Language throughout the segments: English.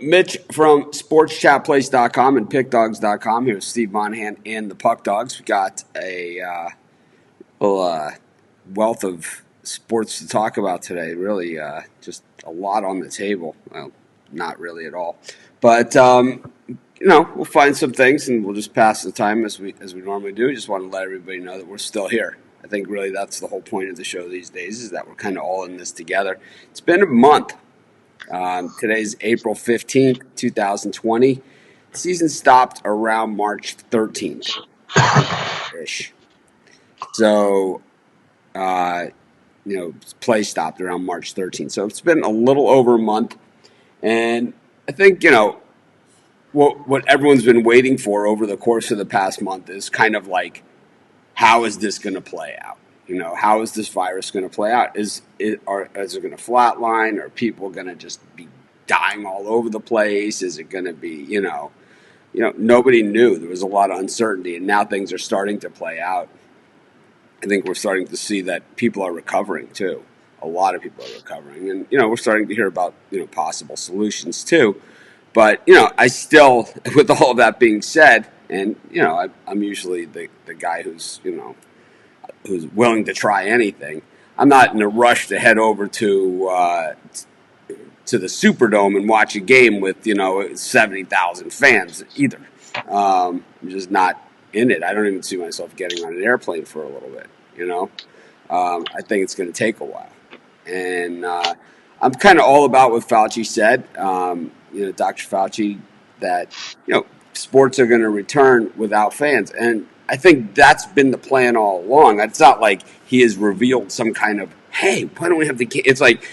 Mitch from sportschatplace.com and pickdogs.com. Here's Steve Monahan and the Puck Dogs. We got a little wealth of sports to talk about today. Really, just a lot on the table. Well, not really at all, but we'll find some things and we'll just pass the time as we normally do. Just want to let everybody know that we're still here. I think really that's the whole point of the show these days, is that we're kind of all in this together. It's been a month. Today's April 15th, 2020. The season stopped around March 13th-ish. So, play stopped around March 13th. So it's been a little over a month. And I think, what everyone's been waiting for over the course of the past month is kind of like, how is this going to play out? How is this virus going to play out? Is it going to flatline? Are people going to just be dying all over the place? Is it going to be, nobody knew. There was a lot of uncertainty, and now things are starting to play out. I think we're starting to see that people are recovering, too. A lot of people are recovering. And, we're starting to hear about, possible solutions, too. But, I still, with all of that being said, and, I'm usually the guy who's willing to try anything. I'm not in a rush to head over to the Superdome and watch a game with 70,000 fans either. I'm just not in it. I don't even see myself getting on an airplane for a little bit. I think it's going to take a while, and I'm kind of all about what Fauci said. Dr. Fauci, that sports are going to return without fans, and I think that's been the plan all along. It's not like he has revealed some kind of, hey, why don't we have the game? It's like,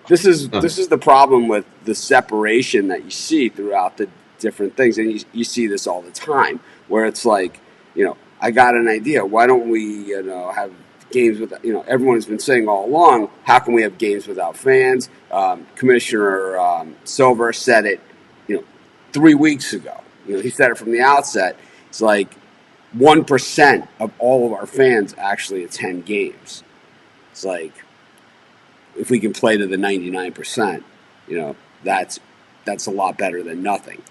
this is the problem with the separation that you see throughout the different things. And you see this all the time, where it's like, I got an idea. Why don't we, have games with, everyone's been saying all along, how can we have games without fans? Commissioner Silver said it, 3 weeks ago. He said it from the outset. It's like, 1% of all of our fans actually attend games. It's like, if we can play to the 99%, that's a lot better than nothing.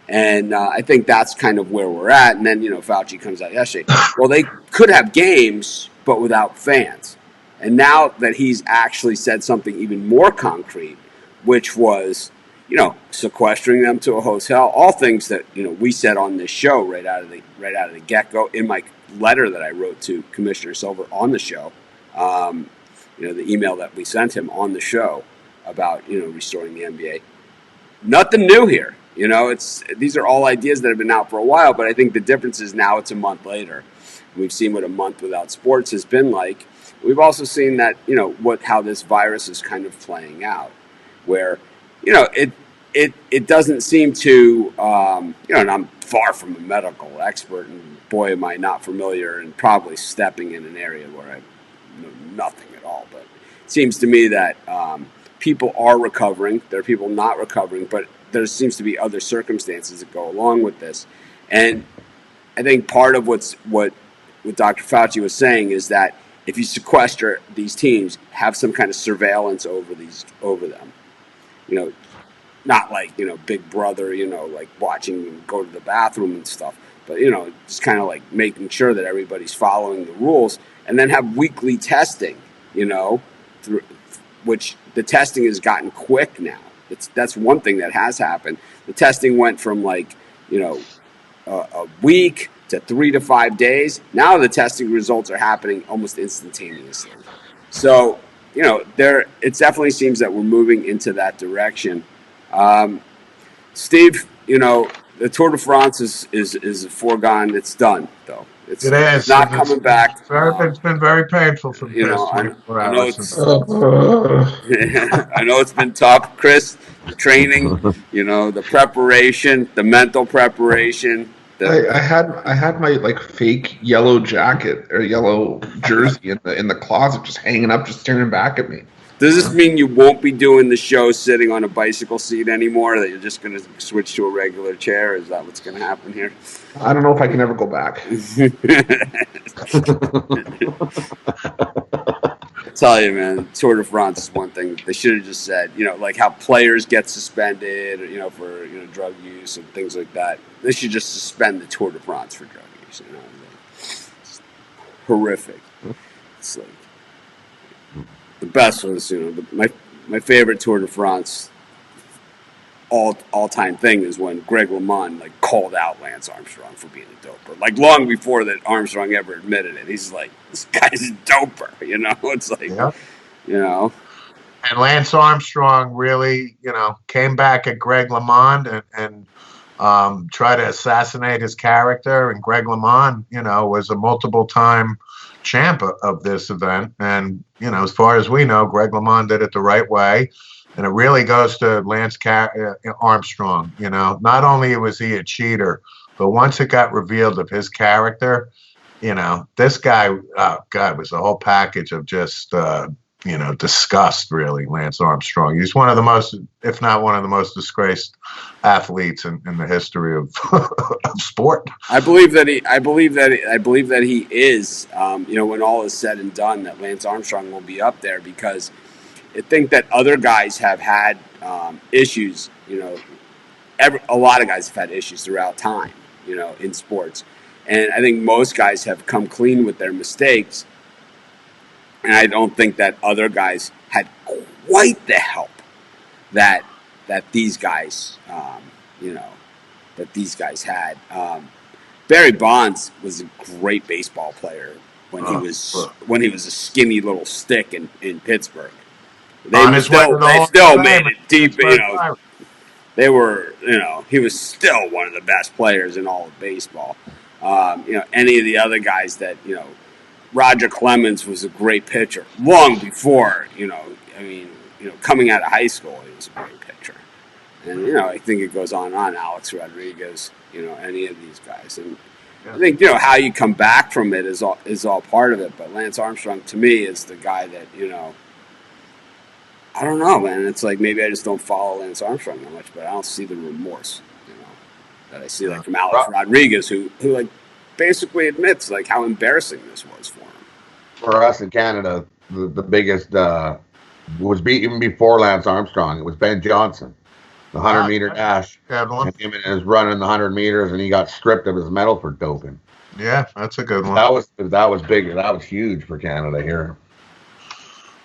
And I think that's kind of where we're at. And then, Fauci comes out yesterday. Well, they could have games, but without fans. And now that he's actually said something even more concrete, which was, sequestering them to a hotel, all things that, we said on this show right out of the get-go in my letter that I wrote to Commissioner Silver on the show, the email that we sent him on the show about, restoring the NBA. Nothing new here. These are all ideas that have been out for a while, but I think the difference is now it's a month later. We've seen what a month without sports has been like. We've also seen that, how this virus is kind of playing out, where, it doesn't seem to, and I'm far from a medical expert, and boy, am I not familiar and probably stepping in an area where I know nothing at all. But it seems to me that people are recovering. There are people not recovering, but there seems to be other circumstances that go along with this. And I think part of what Dr. Fauci was saying is that if you sequester these teams, have some kind of surveillance over them. Not like, Big Brother, like watching them go to the bathroom and stuff. But, just kind of like making sure that everybody's following the rules. And then have weekly testing, which the testing has gotten quick now. That's one thing that has happened. The testing went from like, a week to 3 to 5 days. Now the testing results are happening almost instantaneously. So, it definitely seems that we're moving into that direction. Steve, the Tour de France is foregone. It's done, though. It is. It's not coming back. It's been very painful for the past 24 hours. I know it's been tough, Chris. The training, the preparation, the mental preparation. I had my like fake yellow jacket or yellow jersey in the closet, just hanging up, just staring back at me. Does this mean you won't be doing the show sitting on a bicycle seat anymore? That you're just going to switch to a regular chair? Is that what's going to happen here? I don't know if I can ever go back. tell you, man, Tour de France is one thing they should have just said. Like how players get suspended, for drug use and things like that. They should just suspend the Tour de France for drug use. It's horrific. It's like the best was, my favorite Tour de France all time thing is when Greg LeMond called out Lance Armstrong for being a doper. Long before that Armstrong ever admitted it. He's like, this guy's a doper, It's like, yeah. And Lance Armstrong really, came back at Greg LeMond and tried to assassinate his character. And Greg LeMond, was a multiple-time champ of this event. And, as far as we know, Greg LeMond did it the right way. And it really goes to Lance Armstrong. Not only was he a cheater, but once it got revealed of his character, this guy, oh God, was a whole package of just, disgust, really, Lance Armstrong. He's one of the most, if not one of the most disgraced athletes in the history of, of sport. I believe that he is, when all is said and done, that Lance Armstrong will be up there because I think that other guys have had issues, a lot of guys have had issues throughout time, in sports. And I think most guys have come clean with their mistakes. And I don't think that other guys had quite the help that these guys, had. Barry Bonds was a great baseball player when he was a skinny little stick in Pittsburgh. They still made it deep, They were, he was still one of the best players in all of baseball. Any of the other guys that, Roger Clemens was a great pitcher long before, coming out of high school, he was a great pitcher. And, I think it goes on and on. Alex Rodriguez, any of these guys. And I think, how you come back from it is all part of it. But Lance Armstrong, to me, is the guy that, I don't know, man. It's like maybe I just don't follow Lance Armstrong that much, but I don't see the remorse, that I see from Alex Rodriguez, who basically admits how embarrassing this was for him. For us in Canada, the biggest was even before Lance Armstrong. It was Ben Johnson, the 100-meter dash. And him and his running the 100 meters, and he got stripped of his medal for doping. Yeah, that's a good one. That was big. That was huge for Canada here.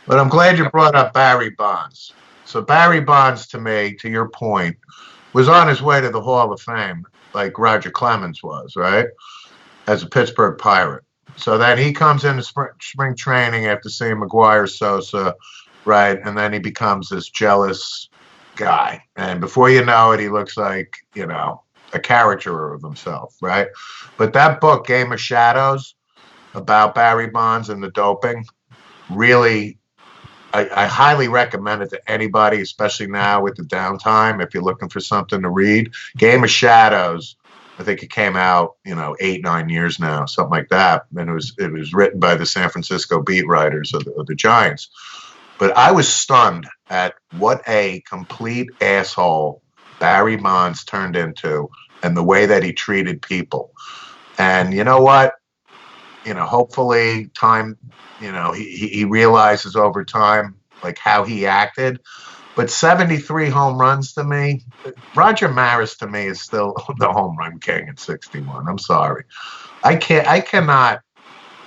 But I'm glad you brought up Barry Bonds. So Barry Bonds, to me, to your point, was on his way to the Hall of Fame, like Roger Clemens was, right? As a Pittsburgh Pirate. So then he comes into spring training after seeing McGuire Sosa, right? And then he becomes this jealous guy. And before you know it, he looks like, a caricature of himself, right? But that book, Game of Shadows, about Barry Bonds and the doping, really, I highly recommend it to anybody, especially now with the downtime, if you're looking for something to read. Game of Shadows, I think it came out, 8-9 years now, something like that. And it was written by the San Francisco beat writers of the Giants. But I was stunned at what a complete asshole Barry Bonds turned into and the way that he treated people. And you know what? Hopefully time, he realizes over time, how he acted. But 73 home runs to me, Roger Maris to me is still the home run king at 61. I'm sorry. I cannot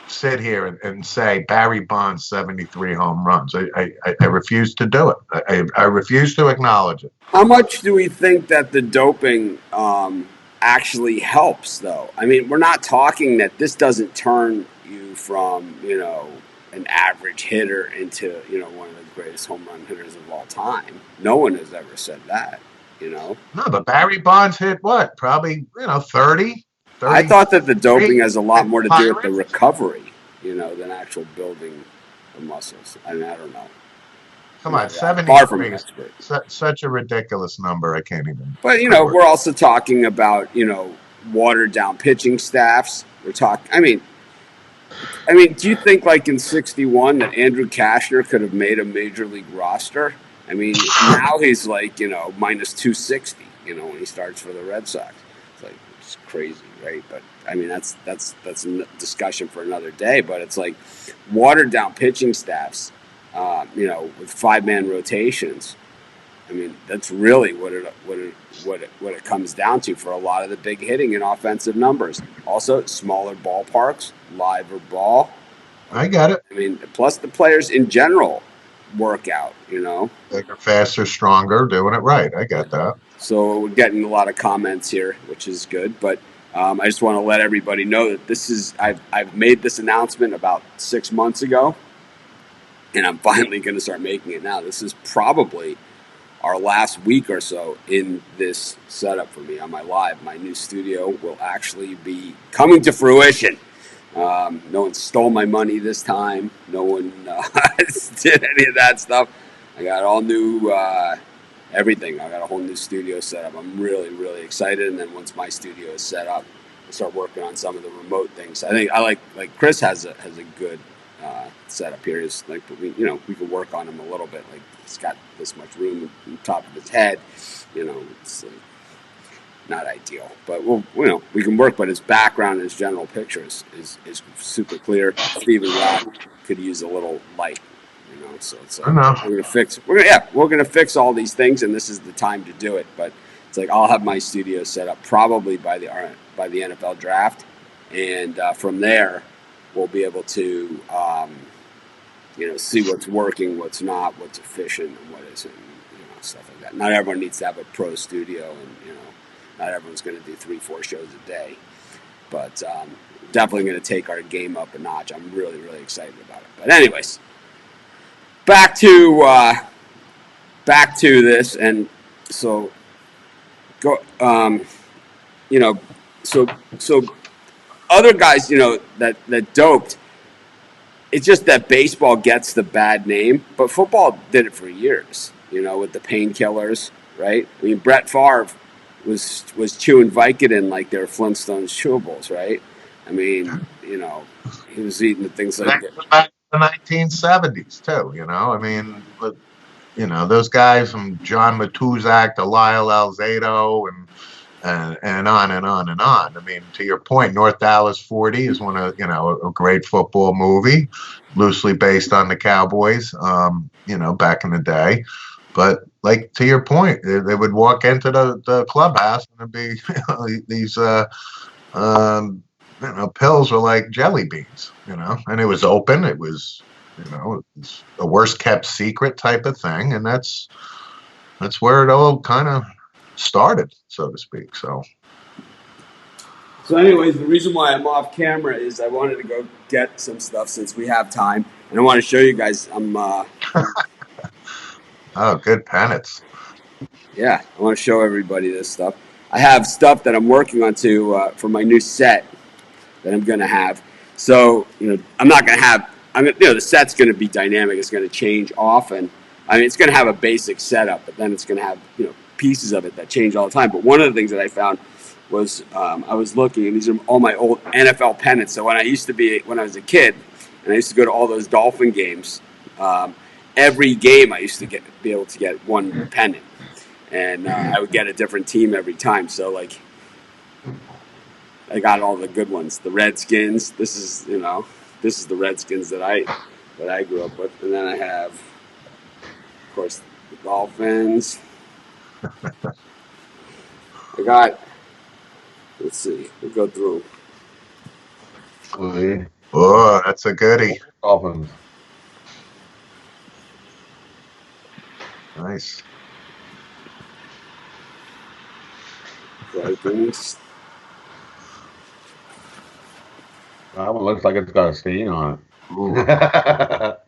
sit here and say Barry Bonds 73 home runs. I refuse to do it. I refuse to acknowledge it. How much do we think that the doping actually helps, though? I mean, we're not talking that this doesn't turn you from, an average hitter into, one of the greatest home run hitters of all time. No one has ever said that, No, but Barry Bonds hit what? Probably, 30. I thought that the doping has a lot more to do with the recovery, than actual building the muscles. I mean, I don't know. Come on, 73 is such a ridiculous number. I can't even. But, we're also talking about, watered down pitching staffs. We're talking, I mean, do you think in 61 that Andrew Kashner could have made a major league roster? I mean, now he's minus 260, when he starts for the Red Sox. It's It's crazy, right? But I mean, that's a discussion for another day. But it's like watered down pitching staffs, with 5-man rotations. I mean, that's really what it comes down to for a lot of the big hitting and offensive numbers. Also, smaller ballparks, liver ball. I got it. I mean, plus the players in general work out. Bigger, faster, stronger, doing it right. I got that. So we're getting a lot of comments here, which is good. But I just want to let everybody know that I've made this announcement about 6 months ago, and I'm finally going to start making it now. This is probably our last week or so in this setup for me on my live. My new studio will actually be coming to fruition. No one stole my money this time. No one did any of that stuff. I got all new everything. I got a whole new studio set up. I'm really, really excited. And then once my studio is set up, I'll start working on some of the remote things. I think I like Chris has a good setup here. Is like we can work on him a little bit. Like he's got this much room on top of his head. It's not ideal, but we can work. But his background and his general picture is super clear. Steven Rock could use a little light. So it's like we're gonna fix all these things, and this is the time to do it. But it's like I'll have my studio set up probably by the NFL draft, and from there we'll be able to see what's working, what's not, what's efficient, and what isn't, stuff like that. Not everyone needs to have a pro studio, and not everyone's going to do 3-4 shows a day, but definitely going to take our game up a notch. I'm really, really excited about it. But anyways. Back to this, and so go. So other guys, that doped. It's just that baseball gets the bad name, but football did it for years. With the painkillers, right? I mean, Brett Favre was chewing Vicodin like they were Flintstones chewables, right? I mean, he was eating the things like that. The 1970s too, I mean, but those guys from John Matuzak to Lyle Alzado and on and on and on. I mean, to your point, North Dallas 40 is one of a great football movie, loosely based on the Cowboys, back in the day. But like to your point, they would walk into the clubhouse and there'd be these pills were like jelly beans, and it was open. It was, it's a worst kept secret type of thing. And that's where it all kind of started, so to speak. So anyways, the reason why I'm off camera is I wanted to go get some stuff since we have time. And I want to show you guys, oh, good pennants. Yeah, I want to show everybody this stuff. I have stuff that I'm working on for my new set that I'm going to have. So, I'm not going to have, the set's going to be dynamic. It's going to change often. I mean, it's going to have a basic setup, but then it's going to have, pieces of it that change all the time. But one of the things that I found was I was looking, and these are all my old NFL pennants. So when I was a kid, and I used to go to all those Dolphin games, every game I used to be able to get one pennant. And I would get a different team every time. So, like, I got all the good ones. The Redskins. This is the Redskins that I grew up with. And then I have, of course, the Dolphins. I got, let's see, we'll go through. Oh, that's a goodie. Dolphins. Nice. Vikings. That one looks like it's got a stain on it.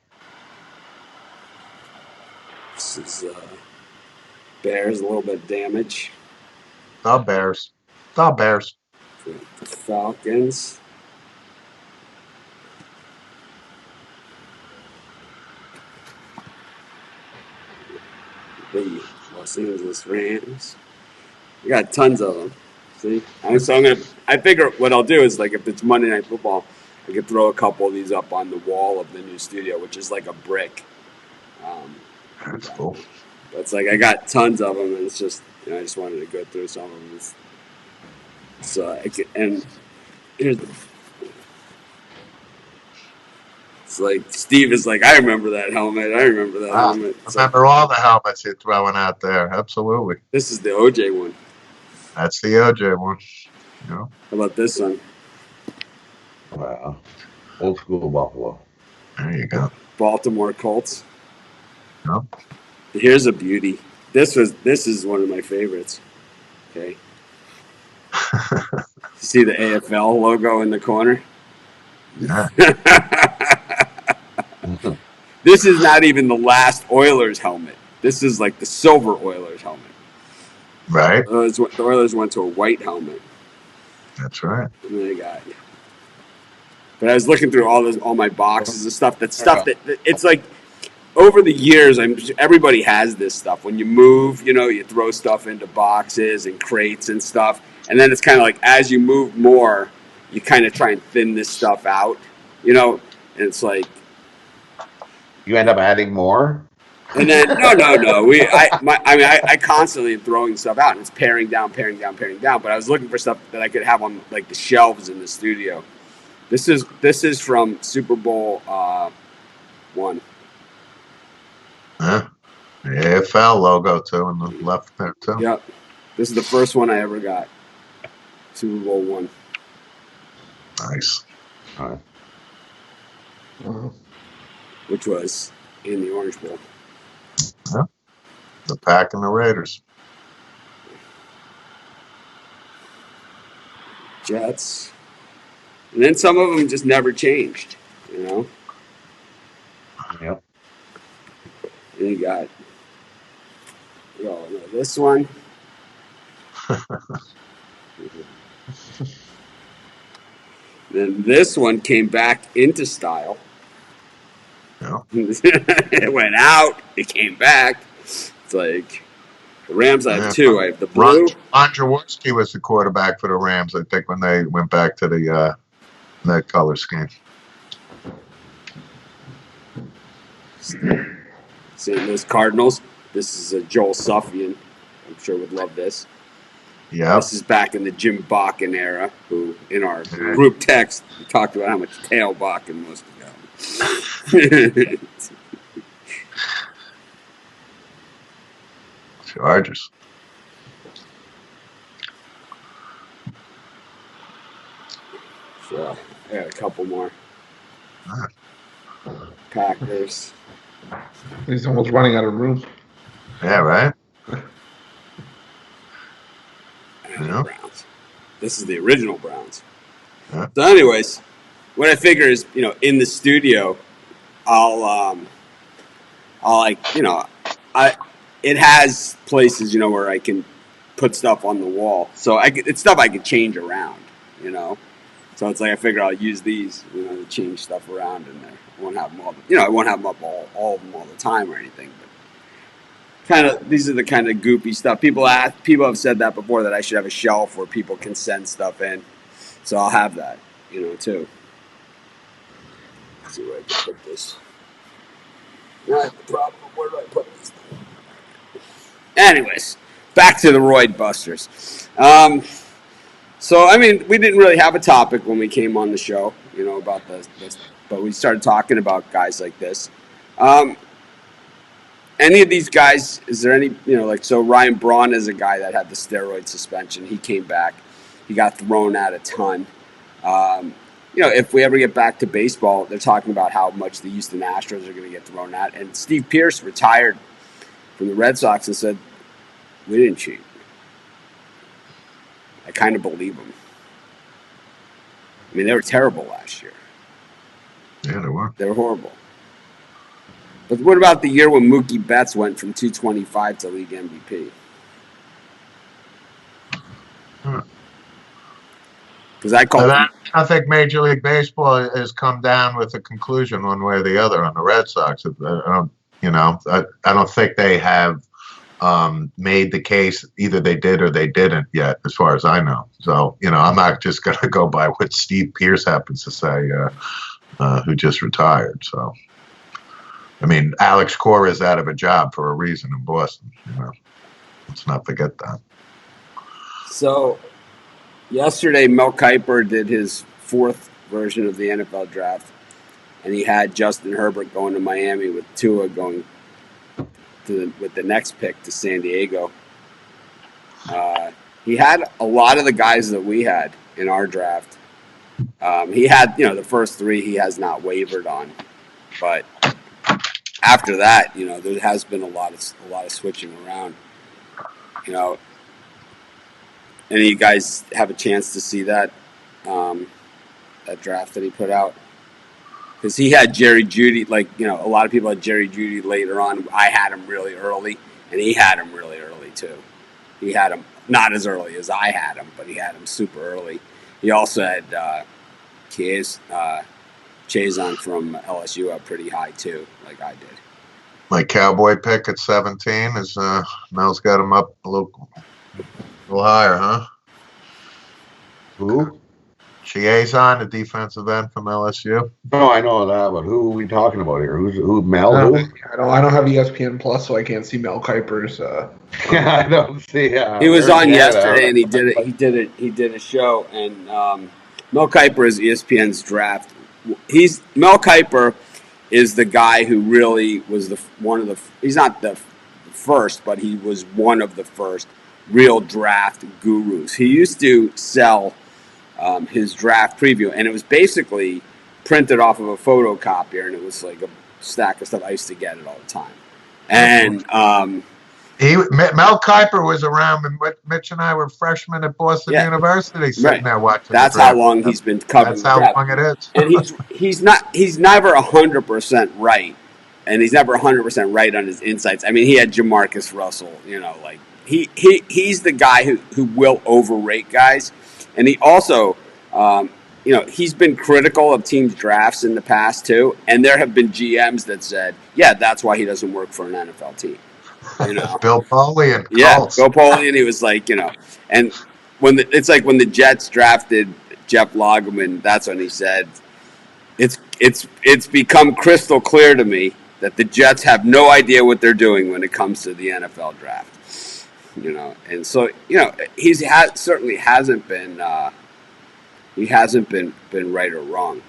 This is Bears, a little bit of damage. The Bears. The Falcons. The Los Angeles Rams. We got tons of them. See? I figure what I'll do is, like, if it's Monday Night Football, I could throw a couple of these up on the wall of the new studio, which is like a brick. That's cool. But it's like I got tons of them, and it's just, I just wanted to go through some of them. So and here's it's like Steve is like, I remember that helmet. I remember that helmet. I remember all the helmets you're throwing out there. Absolutely. This is the OJ one. That's the OJ one. You know? How about this one? Wow. Old school Buffalo. There you go. Baltimore Colts. No? Here's a beauty. This is one of my favorites. Okay. See the AFL logo in the corner? Yeah. This is not even the last Oilers helmet. This is like the silver Oilers helmet. Right. The Oilers went to a white helmet. That's right. And they got. But I was looking through all my boxes of stuff. That it's like over the years. Everybody has this stuff. When you move, you throw stuff into boxes and crates and stuff, and then it's kind of like as you move more, you kind of try and thin this stuff out, and it's like. You end up adding more? And then no. I constantly am throwing stuff out, and it's paring down. But I was looking for stuff that I could have on like the shelves in the studio. This is from Super Bowl 1. Yeah. The AFL logo too on the left there too. Yep. This is the first one I ever got. Super Bowl 1. Nice. All right. Which was in the Orange Bowl. Yeah. The Pack and the Raiders. Jets. And then some of them just never changed, Yep. And you got this one. Then this one came back into style. Yeah. It went out. It came back. It's like the Rams. I have two. I have the blue. Ron Jaworski was the quarterback for the Rams, I think, when they went back to the that color scheme. St. Louis Cardinals. This is a Joel Suffian. I'm sure would love this. Yeah. This is back in the Jim Bakken era, who in our group text we talked about how much tail Bakken must have gotten. Chargers. So I got a couple more. Packers. He's almost running out of room. Yeah, right? And the Browns. This is the original Browns. Yeah. So anyways, what I figure is, in the studio, it has places, where I can put stuff on the wall. So it's stuff I could change around, So it's like I figure I'll use these, to change stuff around in there. I won't have them all. I won't have them up all of them all the time or anything. But these are the kind of goopy stuff. People have said that before, that I should have a shelf where people can send stuff in. So I'll have that, too. Let's see where I can put this. Now I have the problem. Where do I put this thing? Anyways, back to the Roid Busters. So, we didn't really have a topic when we came on the show, about this, but we started talking about guys like this. Any of these guys, is there any, so Ryan Braun is a guy that had the steroid suspension. He came back. He got thrown at a ton. If we ever get back to baseball, they're talking about how much the Houston Astros are going to get thrown at. And Steve Pearce retired from the Red Sox and said, we didn't cheat. I kind of believe him. They were terrible last year. Yeah, they were. They were horrible. But what about the year when Mookie Betts went from 225 to league MVP? Because I don't think Major League Baseball has come down with a conclusion one way or the other on the Red Sox. I don't think they have made the case. Either they did or they didn't yet, as far as I know. So, I'm not just going to go by what Steve Pearce happens to say, who just retired. So, Alex Cora is out of a job for a reason in Boston. Let's not forget that. So, yesterday, Mel Kiper did his 4th version of the NFL draft, and he had Justin Herbert going to Miami with Tua going with the next pick to San Diego. He had a lot of the guys that we had in our draft. He had, the first 3 he has not wavered on, but after that, there has been a lot of switching around. Any of you guys have a chance to see that draft that he put out? Because he had Jerry Jeudy, a lot of people had Jerry Jeudy later on. I had him really early, and he had him really early too. He had him not as early as I had him, but he had him super early. He also had Chazon from LSU up pretty high too, like I did. My Cowboy pick at 17 is Mel's got him up a little higher, huh? Who? Chazon, the defensive end from LSU. No, I know that, but who are we talking about here? Who? Mel? Who? I don't have ESPN Plus, so I can't see Mel Kiper's. Yeah, I don't see. He was on yesterday, and he did a show, and Mel Kiper is ESPN's draft. Mel Kiper is the guy who really was he's not the first, but he was one of the first real draft gurus. He used to sell his draft preview, and it was basically printed off of a photocopier, and it was like a stack of stuff. I used to get it all the time. And Mel Kiper was around when Mitch and I were freshmen at Boston University, sitting there watching. That's how long he's been covering. That's how long it is. And he's never 100% right, and he's never 100% right on his insights. I mean, he had Jamarcus Russell. He's the guy who will overrate guys, and he also. He's been critical of teams' drafts in the past too, and there have been GMs that said, "Yeah, that's why he doesn't work for an NFL team." Bill Polian. Bill Polian. He was like, and when the Jets drafted Jeff Lageman, that's when he said, "It's become crystal clear to me that the Jets have no idea what they're doing when it comes to the NFL draft." And so he certainly hasn't been. He hasn't been right or wrong,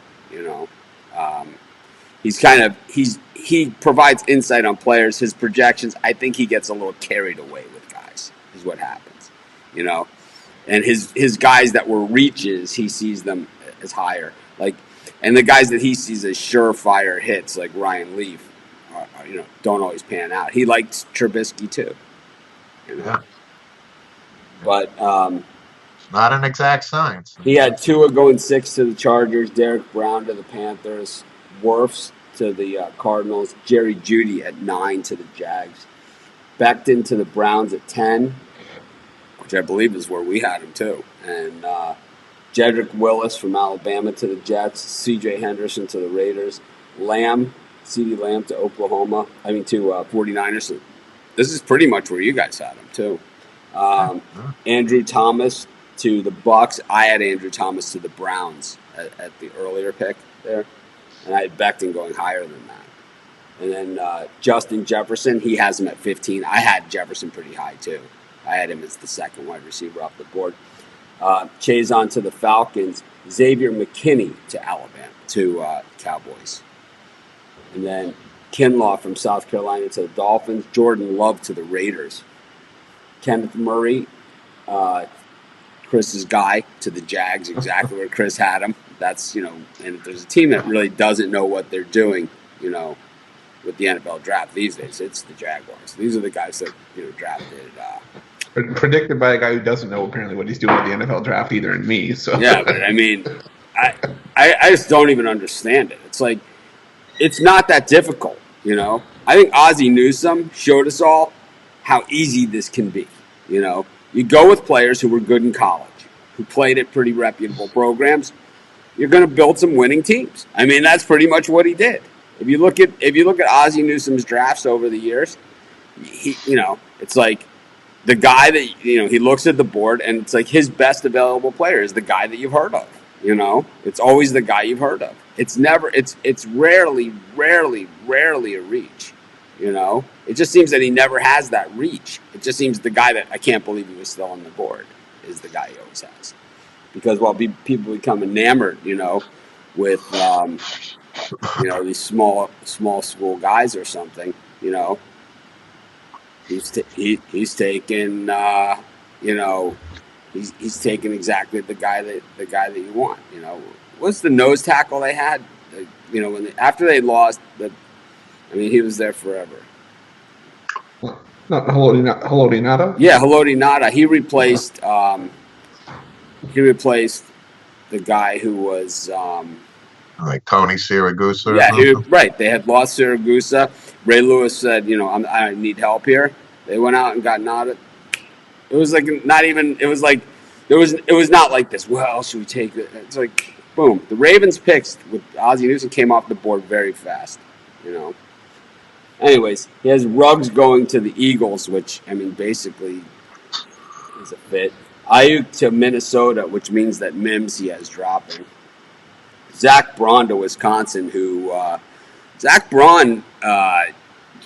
He provides insight on players. His projections, I think he gets a little carried away with guys, is what happens, And his guys that were reaches, he sees them as higher. And the guys that he sees as surefire hits, like Ryan Leaf, don't always pan out. He likes Trubisky too, Yeah. But not an exact science. He had Tua going 6 to the Chargers, Derek Brown to the Panthers, Wirfs to the Cardinals, Jerry Jeudy at 9 to the Jags, Becton to the Browns at 10, which I believe is where we had him too, and Jedrick Willis from Alabama to the Jets, C.J. Henderson to the Raiders, CeeDee Lamb to Oklahoma, to 49ers. So this is pretty much where you guys had him too. Andrew Thomas to the Bucks. I had Andrew Thomas to the Browns at the earlier pick there, and I had Becton going higher than that. And then Justin Jefferson, he has him at 15. I had Jefferson pretty high too. I had him as the second wide receiver off the board. Chazon to the Falcons, Xavier McKinney to Cowboys, and then Kinlaw from South Carolina to the Dolphins, Jordan Love to the Raiders, Kenneth Murray, Chris's guy to the Jags, exactly where Chris had him. That's, and if there's a team that really doesn't know what they're doing, with the NFL draft these days, it's the Jaguars. These are the guys that, drafted. Predicted by a guy who doesn't know apparently what he's doing with the NFL draft either, and me. So yeah, but I just don't even understand it. It's like, it's not that difficult, I think Ozzie Newsome showed us all how easy this can be, You go with players who were good in college, who played at pretty reputable programs. You're going to build some winning teams. That's pretty much what he did. If you look at Ozzie Newsome's drafts over the years, it's like the guy that he looks at the board and it's like his best available player is the guy that you've heard of. It's always the guy you've heard of. It's rarely a reach. It just seems that he never has that reach. It just seems the guy that I can't believe he was still on the board is the guy he always has. because people become enamored, with these small school guys or something, he's taken he's taken exactly the guy that you want. What's the nose tackle they had? After they lost, he was there forever. Not Haloti Ngata? Yeah, Haloti Ngata. He replaced the guy who was like Tony Siragusa. Yeah, They had lost Siragusa. Ray Lewis said, I need help here. They went out and got Ngata. It was like not even. It was like it was not like this. Well, should we take it? It's like boom. The Ravens picks with Ozzie Newsome came off the board very fast. Anyways, he has Ruggs going to the Eagles, which basically is a fit. Ayuk to Minnesota, which means that Mims he has dropping. Zach Braun to Wisconsin, who Zach Braun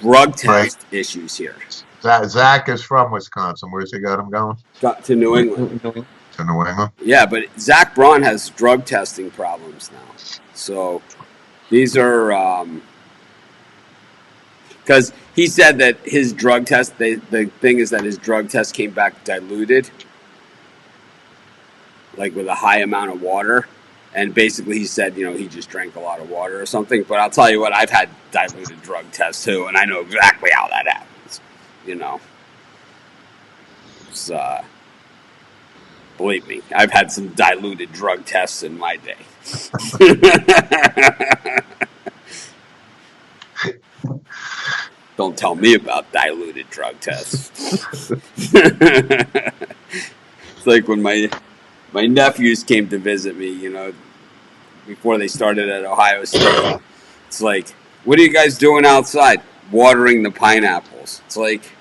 drug test issues here. Zach is from Wisconsin. Where's he got him going? Got to New England. To New England? Yeah, but Zach Braun has drug testing problems now. So these are because he said that his drug test, the thing is that his drug test came back diluted, like with a high amount of water. And basically he said, he just drank a lot of water or something. But I'll tell you what, I've had diluted drug tests too, and I know exactly how that happens. It's, believe me, I've had some diluted drug tests in my day. Don't tell me about diluted drug tests. It's like when my nephews came to visit me, before they started at Ohio State. It's like, what are you guys doing outside? Watering the pineapples. It's like,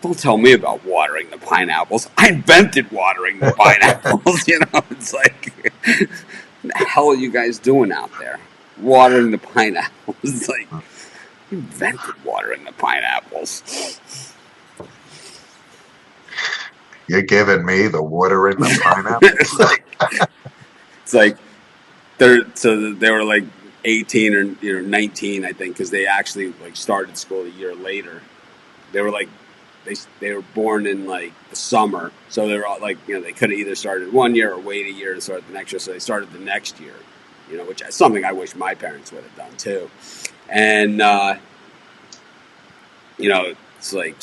don't tell me about watering the pineapples. I invented watering the pineapples. It's like, what the hell are you guys doing out there? Watering the pineapples. It's like, you invented watering the pineapples. You're giving me the water in the pineapple? It's like they were like 18 or 19, I think, because they actually started school a year later. They were like they were born in like the summer, so they were all like they could have either started 1 year or wait a year to start the next year. So they started the next year, which is something I wish my parents would have done too. And it's like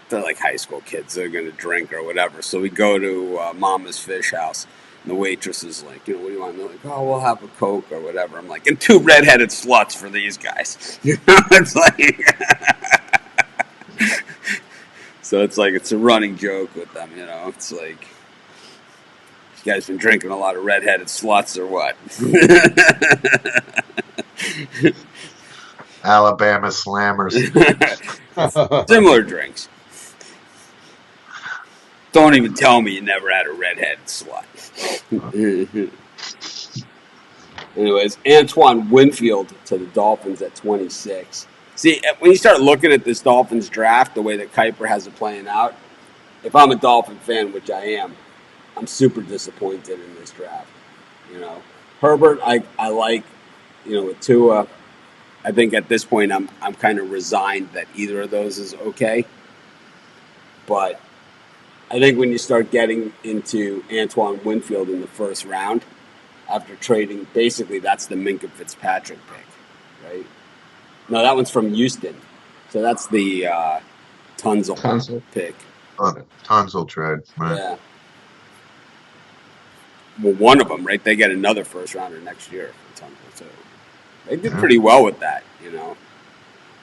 they're like high school kids. They're going to drink or whatever. So we go to Mama's Fish House. And the waitress is like, what do you want? And they're like, oh, we'll have a Coke or whatever. I'm like, and 2 redheaded sluts for these guys. It's like, so it's like, it's a running joke with them, It's like, you guys been drinking a lot of redheaded sluts or what? Alabama Slammers. Similar drinks. Don't even tell me you never had a redheaded slut. Anyways, Antoine Winfield to the Dolphins at 26. See, when you start looking at this Dolphins draft, the way that Kuiper has it playing out, if I'm a Dolphin fan, which I am, I'm super disappointed in this draft. Herbert, I like, with Tua, I think at this point I'm kind of resigned that either of those is okay. But I think when you start getting into Antoine Winfield in the first round, after trading, basically that's the Minkah Fitzpatrick pick, right? No, that one's from Houston. So that's the Tunsil pick. Tunsil trade, right? Yeah. Well, one of them, right? They get another first rounder next year for Tunsil, too. They did pretty well with that,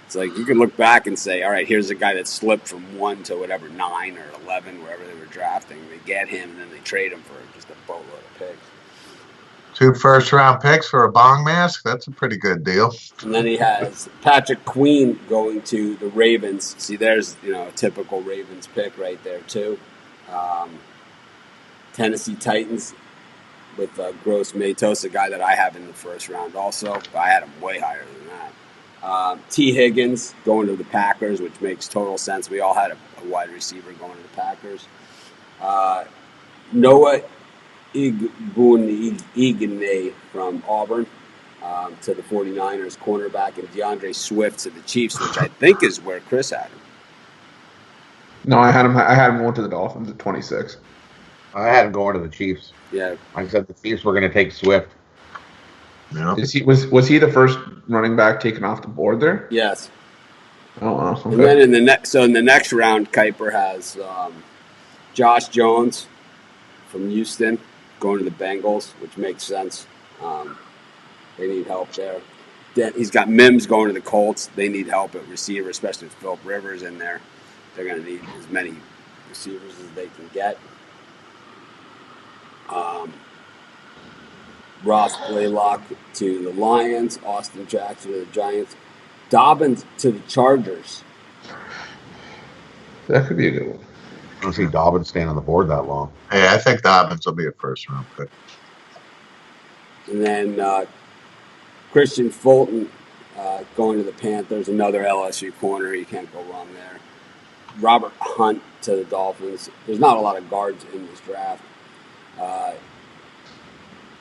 It's like you can look back and say, all right, here's a guy that slipped from 1 to whatever, 9 or 11, wherever they were drafting. They get him, and then they trade him for just a boatload of picks. 2 first-round picks for a bong mask? That's a pretty good deal. And then he has Patrick Queen going to the Ravens. See, there's, a typical Ravens pick right there, too. Tennessee Titans with Gross Matos, a guy that I have in the first round also. But I had him way higher than that. T. Higgins going to the Packers, which makes total sense. We all had a wide receiver going to the Packers. Noah Igbune from Auburn to the 49ers cornerback, and DeAndre Swift to the Chiefs, which I think is where Chris had him. No, I had him going to the Dolphins at 26. I had him going to the Chiefs. Yeah. I said the Chiefs were going to take Swift. Yeah. Was he the first running back taken off the board there? Yes. Oh, wow. Okay. And then in the next round, Kuiper has Josh Jones from Houston going to the Bengals, which makes sense. They need help there. Then he's got Mims going to the Colts. They need help at receiver, especially with Philip Rivers in there. They're going to need as many receivers as they can get. Ross Blaylock to the Lions. Austin Jackson to the Giants. Dobbins to the Chargers. That could be a good one. I don't see Dobbins staying on the board that long. Hey, I think Dobbins will be a first-round pick. And then Christian Fulton going to the Panthers, another LSU corner. You can't go wrong there. Robert Hunt to the Dolphins. There's not a lot of guards in this draft.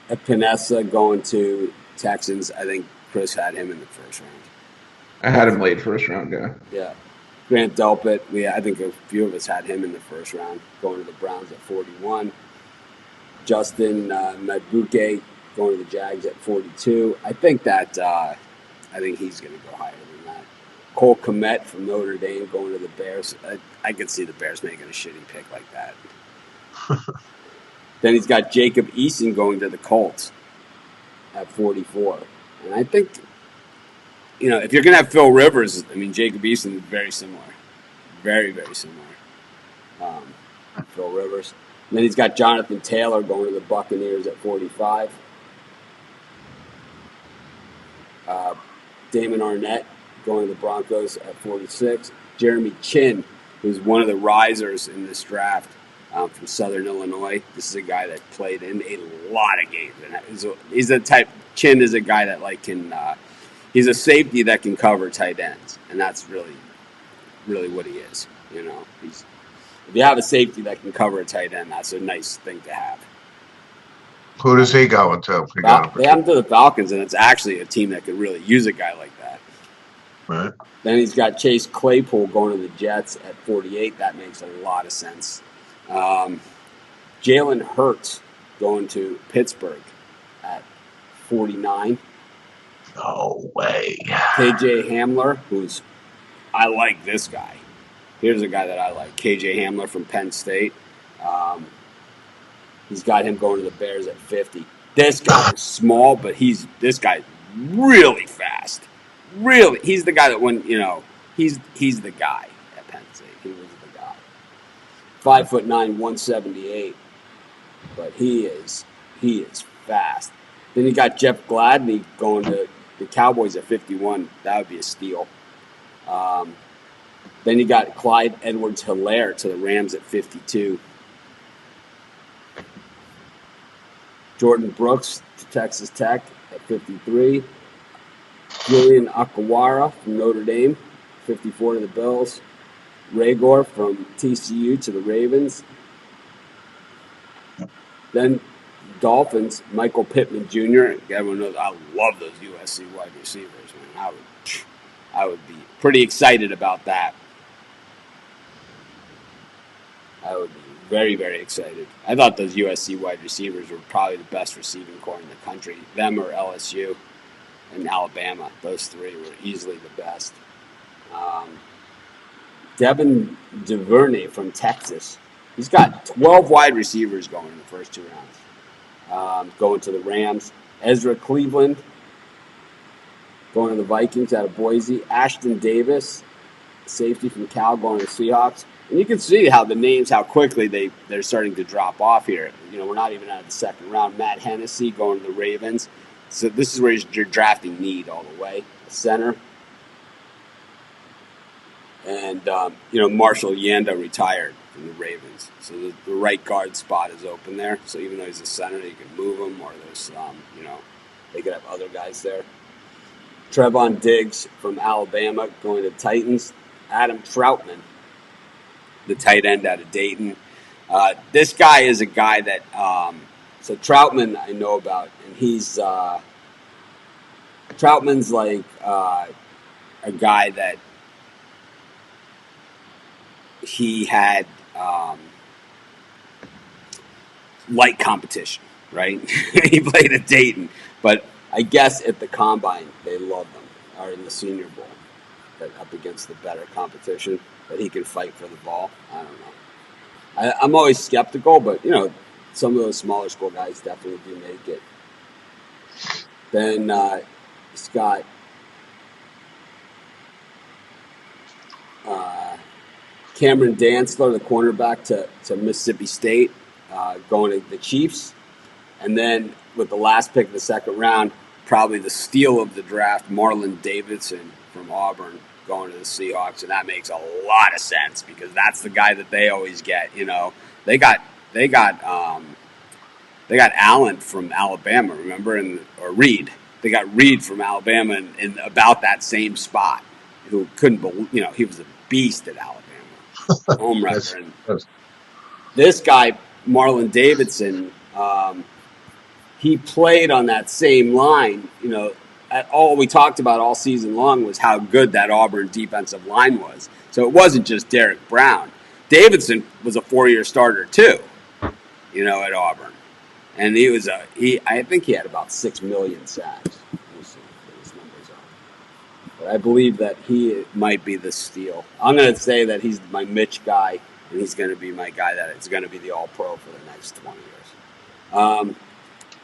Epinesa going to Texans. I think Chris had him in the first round. I had him late first round guy. Yeah. Grant Delpit, I think a few of us had him in the first round, going to the Browns at 41. Justin Madubuike going to the Jags at 42. I think he's going to go higher than that. Cole Kmet from Notre Dame going to the Bears. I could see the Bears making a shitty pick like that. Then he's got Jacob Eason going to the Colts at 44. And I think, if you're going to have Phil Rivers, Jacob Eason is very similar. Very, very similar. Phil Rivers. And then he's got Jonathan Taylor going to the Buccaneers at 45. Damon Arnett going to the Broncos at 46. Jeremy Chin, who's one of the risers in this draft from Southern Illinois. This is a guy that played in a lot of games. And he's the type. Chin is a guy that he's a safety that can cover tight ends, and that's really, really what he is. If you have a safety that can cover a tight end, that's a nice thing to have. Who does he go into? They have him to the Falcons, and it's actually a team that could really use a guy like that. Right. Then he's got Chase Claypool going to the Jets at 48. That makes a lot of sense. Jalen Hurts going to Pittsburgh at 49. No way. KJ Hamler, I like this guy. Here's a guy that I like. KJ Hamler from Penn State. He's got him going to the Bears at 50. This guy is small, but this guy's really fast. Really, he's the guy that he's the guy at Penn State. He was the guy. 5'9", 178. But he is fast. Then you got Jeff Gladney going to the Cowboys at 51. That would be a steal. Then you got Clyde Edwards-Helaire to the Rams at 52. Jordan Brooks to Texas Tech at 53. Julian Akawara from Notre Dame, 54 to the Bills. Raygor from TCU to the Ravens. Then Dolphins, Michael Pittman Jr. Everyone knows I love those USC wide receivers, man. I would be pretty excited about that. I would be very, very excited. I thought those USC wide receivers were probably the best receiving corps in the country. Them or LSU and Alabama. Those three were easily the best. Devin DuVernay from Texas. He's got 12 wide receivers going in the first two rounds. Going to the Rams. Ezra Cleveland going to the Vikings out of Boise. Ashton Davis, safety from Cal, going to the Seahawks. And you can see how quickly they're starting to drop off here. We're not even out of the second round. Matt Hennessy going to the Ravens. So this is where you're drafting need all the way. Center. And, Marshall Yanda retired from the Ravens. So the right guard spot is open there. So even though he's a center, you can move him, or there's, they could have other guys there. Trevon Diggs from Alabama going to Titans. Adam Troutman, the tight end out of Dayton, This guy is a guy that so Troutman I know about, and he's Troutman's like a guy that he had light competition, right? He played at Dayton, but I guess at the combine they loved him, or in the Senior Bowl, that up against the better competition, that he can fight for the ball. I don't know. I'm always skeptical, but some of those smaller school guys definitely do make it. Then he's got Cameron Dantzler, the cornerback to Mississippi State, going to the Chiefs. And then with the last pick of the second round, probably the steal of the draft, Marlon Davidson from Auburn going to the Seahawks. And that makes a lot of sense because that's the guy that they always get. They got Allen from Alabama, remember, or Reed. They got Reed from Alabama in about that same spot, who couldn't believe, he was a beast at Alabama, home runner. This guy, Marlon Davidson, he played on that same line. All we talked about all season long was how good that Auburn defensive line was. So it wasn't just Derek Brown. Davidson was a 4-year starter too, at Auburn. And I think he had about 6 million sacks. We'll see what his numbers are. But I believe that he might be the steal. I'm going to say that he's my Mitch guy, and he's going to be my guy that is going to be the All-Pro for the next 20 years.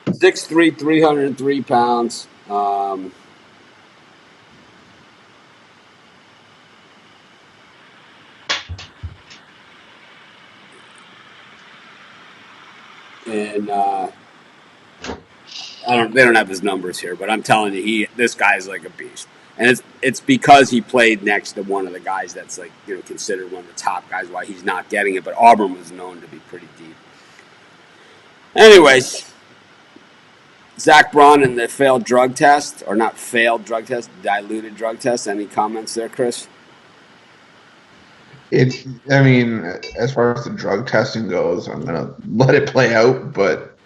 6'3", 303 pounds. And they don't have his numbers here, but I'm telling you, this guy's like a beast. And it's because he played next to one of the guys that's like, considered one of the top guys, why he's not getting it. But Auburn was known to be pretty deep. Anyways, Zach Braun and the failed drug test, or not failed drug test, diluted drug test. Any comments there, Chris? As far as the drug testing goes, I'm going to let it play out. But,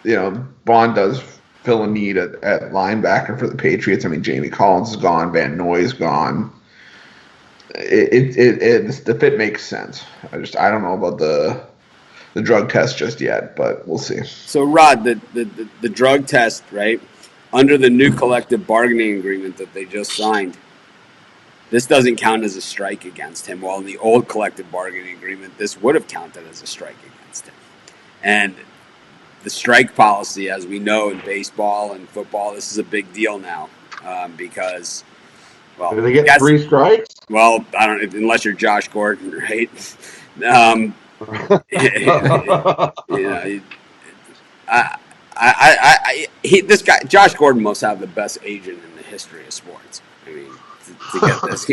Braun does fill a need at linebacker for the Patriots. Jamie Collins is gone. Van Noy's gone. The fit makes sense. I don't know about the drug test just yet, but we'll see. So, Rod, the drug test, right, under the new collective bargaining agreement that they just signed, this doesn't count as a strike against him. While in the old collective bargaining agreement, this would have counted as a strike against him. And the strike policy, as we know in baseball and football, this is a big deal now because, well, do they get 3 strikes? Well, I don't, unless you're Josh Gordon, right? This guy, Josh Gordon, must have the best agent in the history of sports. To get this,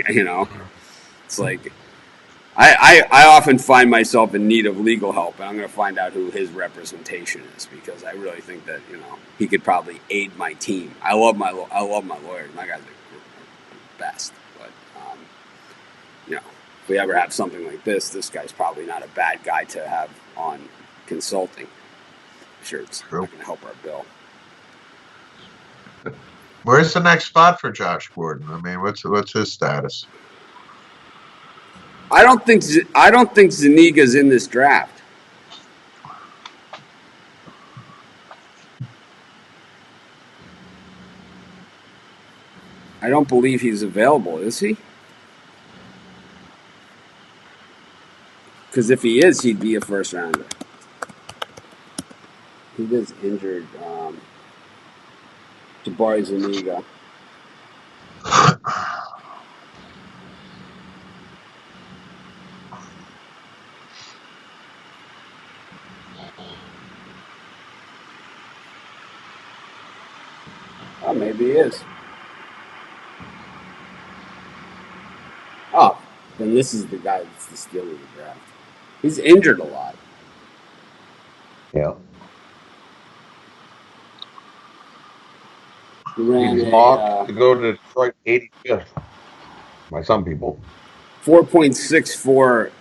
it's like I often find myself in need of legal help, and I'm going to find out who his representation is because I really think that he could probably aid my team. I love my lawyers. My guys are best, but if we ever have something like this guy's probably not a bad guy to have on consulting. I'm sure it's not going to help our bill. Where's the next spot for Josh Gordon? What's his status? I don't think Zuniga's in this draft. I don't believe he's available, is he? Because if he is, he'd be a first rounder. He is injured. Jabari Zuniga. Oh, maybe he is. Oh, then this is the guy that's the steal of the draft. He's injured a lot. Yeah. He ran He's mocked to go to Detroit 85th by some people. 4.64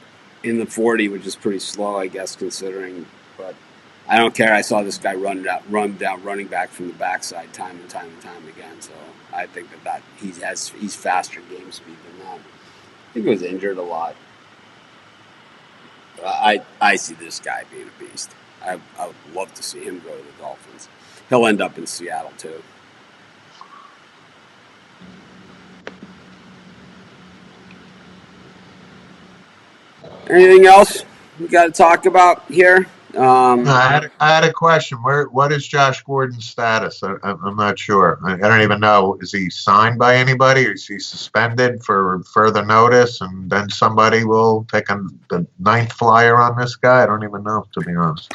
in the 40, which is pretty slow, I guess, considering. But I don't care. I saw this guy run down running back from the backside time and time again. So I think that he's faster game speed than that. I think he was injured a lot. I see this guy being a beast. I would love to see him go to the Dolphins. He'll end up in Seattle too. Anything else we got to talk about here? I had a question. What is Josh Gordon's status? I'm not sure. I don't even know. Is he signed by anybody, or is he suspended for further notice, and then somebody will take the ninth flyer on this guy? I don't even know, to be honest.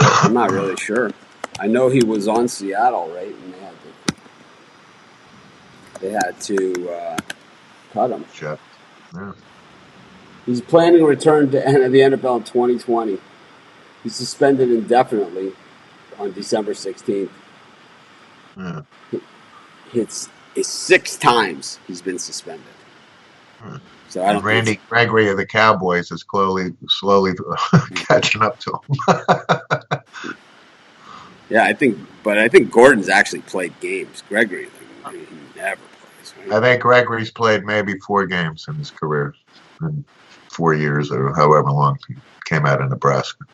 I'm not really sure. I know he was on Seattle, right? And they had to cut him. Shit. Yeah. He's planning to return to the NFL in 2020. He's suspended indefinitely on December 16th. Yeah. It's 6 times he's been suspended. So I don't. Randy Gregory of the Cowboys is slowly catching up to him. Yeah, I think Gordon's actually played games. Gregory, he never plays. Right? I think Gregory's played maybe 4 games in his career, in 4 years or however long he came out of Nebraska.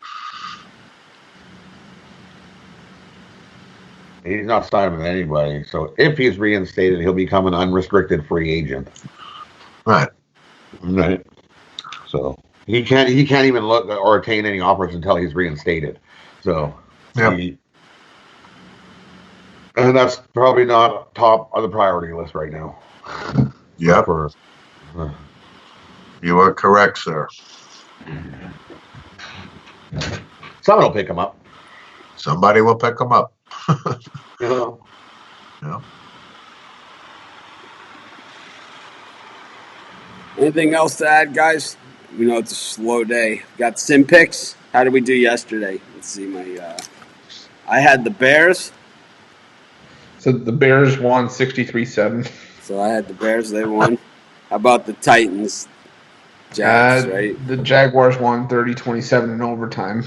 He's not signed with anybody. So if he's reinstated, he'll become an unrestricted free agent. Right. Right. So he can't even look or attain any offers until he's reinstated. So Yep. And that's probably not top of the priority list right now. Yep. You are correct, sir. Someone will pick him up. Somebody will pick him up. You know. Yeah. Anything else to add, guys? We know it's a slow day. Got sim picks. How did we do yesterday? Let's see I had the Bears. So the Bears won 63-7. So I had the Bears. They won. How about the Titans? Jags, right? The Jaguars won 30-27 in overtime.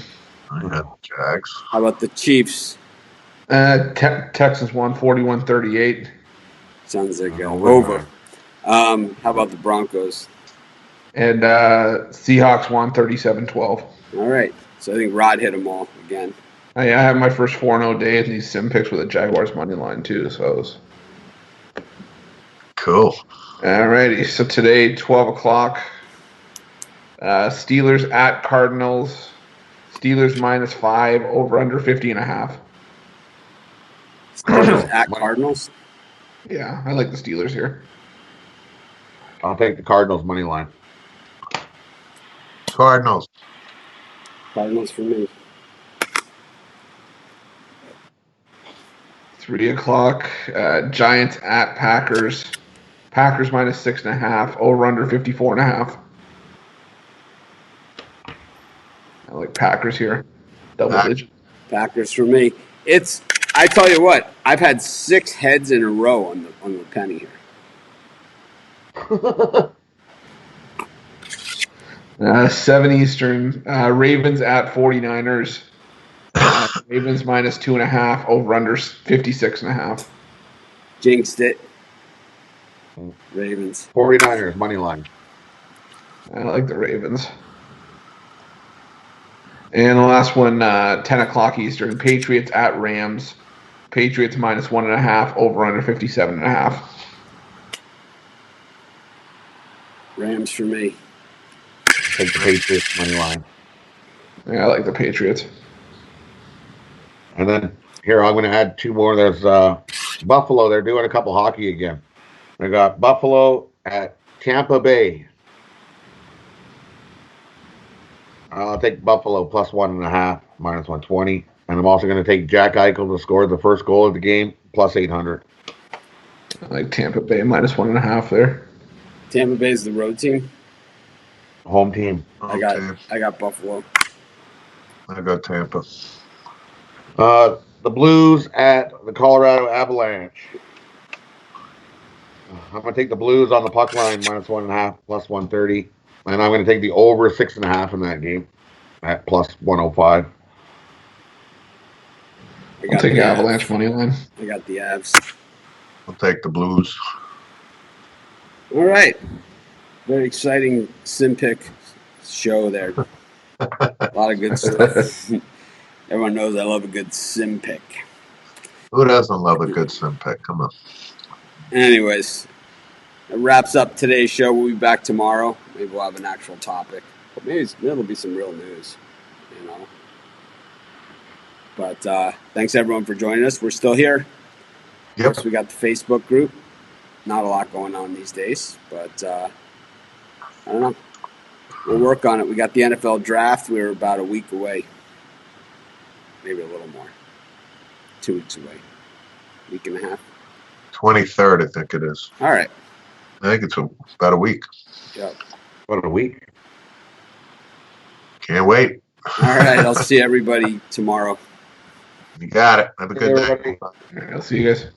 I had the Jags. How about the Chiefs? Texans won 41-38. Sounds like over. How about the Broncos? And Seahawks won 37-12. All right. So I think Rod hit them all again. I have my first 4-0 day in these sim picks with a Jaguars money line too. So it was cool. All righty. So today, 12 o'clock. Steelers at Cardinals. Steelers -5, over under 50.5. Steelers at Cardinals? Yeah, I like the Steelers here. I'll take the Cardinals money line. Cardinals. Cardinals for me. 3 o'clock. Giants at Packers. Packers -6.5, over under 54.5. I like Packers here. Double digit. Packers for me. I tell you what, I've had 6 heads in a row on the penny here. 7 Eastern. Ravens at 49ers. Ravens -2.5, over under 56.5. Jinxed it. Ravens. 49ers money line. I like the Ravens. And the last one, 10 o'clock Eastern. Patriots at Rams. Patriots -1.5, over under 57.5. Rams for me. Take the Patriots money line. Yeah, I like the Patriots. And then here I'm going to add 2 more. There's Buffalo. They're doing a couple hockey again. They got Buffalo at Tampa Bay. I'll take Buffalo +1.5, -120. And I'm also going to take Jack Eichel to score the first goal of the game, +800. I like Tampa Bay -1.5 there. Tampa Bay's the road team. Home team. I got Buffalo. I got Tampa. The Blues at the Colorado Avalanche. I'm going to take the Blues on the puck line, -1.5, +130. And I'm going to take the over 6.5 in that game at plus 105. I'll take Avalanche money line. I got the Avs. I'll take the Blues. All right. Very exciting sim pick show there. A lot of good stuff. Everyone knows I love a good sim pick. Who doesn't love a good sim pick? Come on. Anyways, that wraps up today's show. We'll be back tomorrow. Maybe we'll have an actual topic. But maybe it'll be some real news, you know. But thanks everyone for joining us. We're still here. Yep. So we got the Facebook group. Not a lot going on these days, but I don't know. We'll work on it. We got the NFL draft. We're about a week away. Maybe a little more. 2 weeks away. Week and a half. 23rd, I think it is. All right. I think it's about a week. Yep. What a week. Can't wait. All right. I'll see everybody tomorrow. You got it. Have a good day. Everybody. All right, I'll see you guys.